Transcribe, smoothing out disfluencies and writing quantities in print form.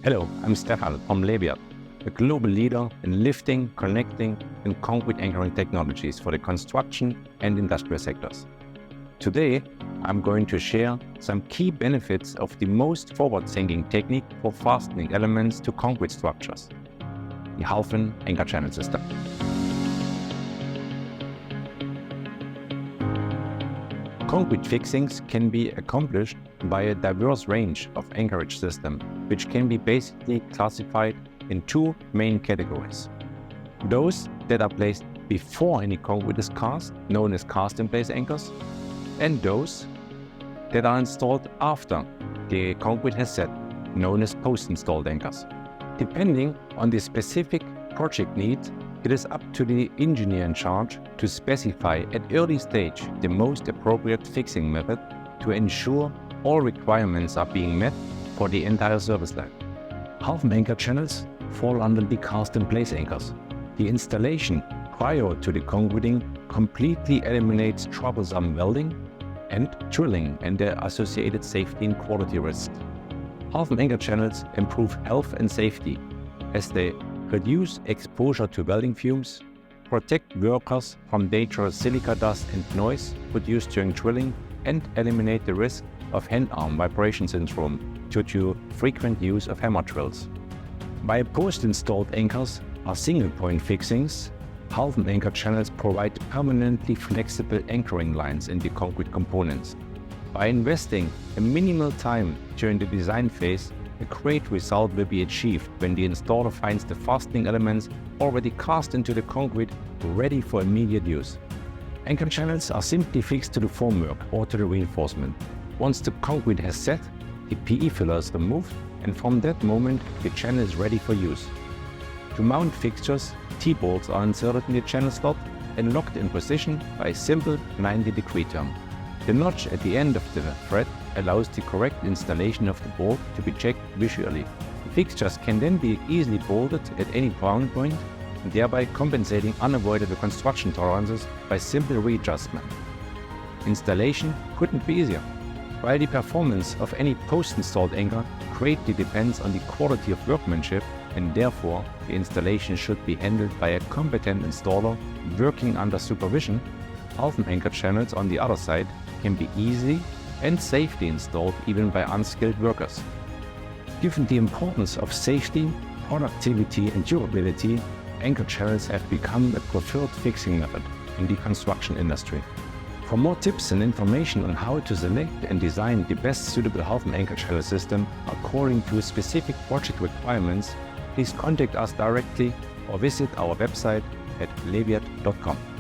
Hello, I'm Stefan from Leviat, a global leader in lifting, connecting, and concrete anchoring technologies for the construction and industrial sectors. Today, I'm going to share some key benefits of the most forward-thinking technique for fastening elements to concrete structures, the Halfen anchor channel system. Concrete fixings can be accomplished by a diverse range of anchorage systems, which can be basically classified in two main categories. Those that are placed before any concrete is cast, known as cast-in-place anchors, and those that are installed after the concrete has set, known as post-installed anchors. Depending on the specific project needs, it is up to the engineer in charge to specify at early stage the most appropriate fixing method to ensure all requirements are being met for the entire service life. Halfen anchor channels fall under the cast-in-place anchors. The installation prior to the concreting completely eliminates troublesome welding and drilling and their associated safety and quality risks. Halfen anchor channels improve health and safety as they reduce exposure to welding fumes, protect workers from dangerous silica dust and noise produced during drilling, and eliminate the risk of hand-arm vibration syndrome due to frequent use of hammer drills. While post-installed anchors are single-point fixings, Halfen anchor channels provide permanently flexible anchoring lines in the concrete components. By investing a minimal time during the design phase, a great result will be achieved when the installer finds the fastening elements already cast into the concrete, ready for immediate use. Anchor channels are simply fixed to the formwork or to the reinforcement. Once the concrete has set, the PE filler is removed, and from that moment the channel is ready for use. To mount fixtures, T-bolts are inserted in the channel slot and locked in position by a simple 90-degree turn. The notch at the end of the thread allows the correct installation of the bolt to be checked visually. The fixtures can then be easily bolted at any ground point, thereby compensating unavoidable construction tolerances by simple readjustment. Installation couldn't be easier. While the performance of any post-installed anchor greatly depends on the quality of workmanship, and therefore the installation should be handled by a competent installer working under supervision, Halfen anchor channels on the other side can be easily and safely installed even by unskilled workers. Given the importance of safety, productivity and durability, anchor channels have become a preferred fixing method in the construction industry. For more tips and information on how to select and design the best suitable Halfen anchor channel system according to specific project requirements, please contact us directly or visit our website at leviat.com.